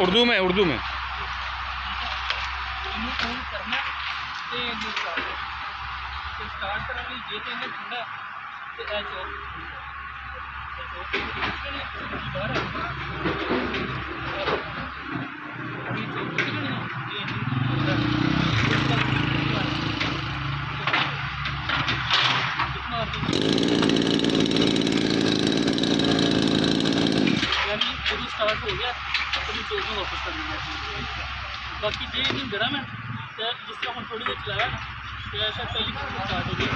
उर्दू में करना स्टार्ट करने जे तो इन्हें ठंडा तो बाहर स्टार्ट हो गया तो चौक में वापस कर देंगे। बाकी जे इन गर्म है तो जिस तरह हम थोड़ी देर चलाया ना तो ऐसा पहली स्टार्ट हो गया।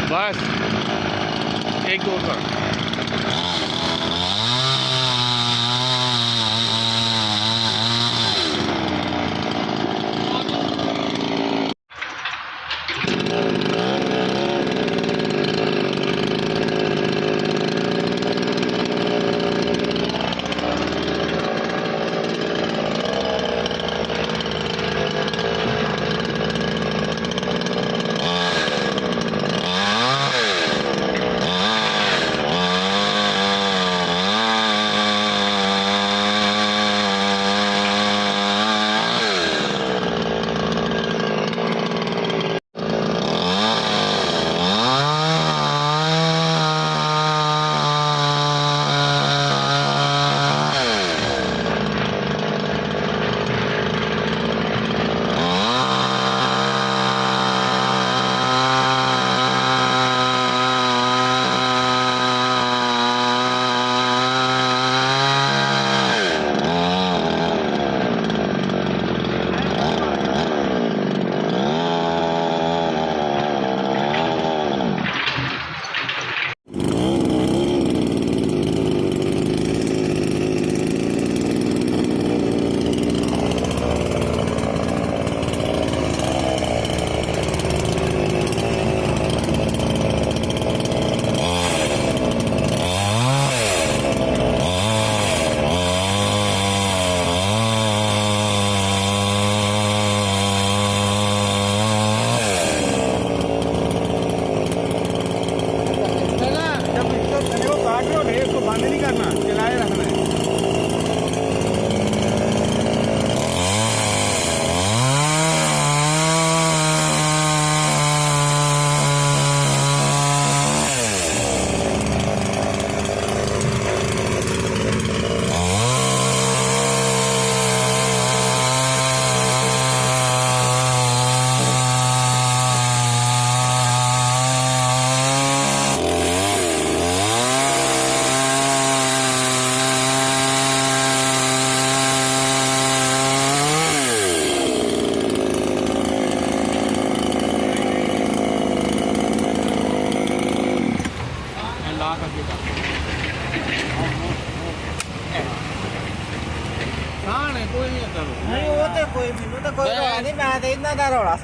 बस एक दो का बंद नहीं करना, चलाए रखना है। ਨਹੀਂ ਉਹ ਤੇ ਕੋਈ ਮੈਨੂੰ ਤਾਂ ਕੋਈ ਨਹੀਂ, ਮੈਂ ਤੇ ਇਹਨਾਂ ਦਾ ਰੌਲਾ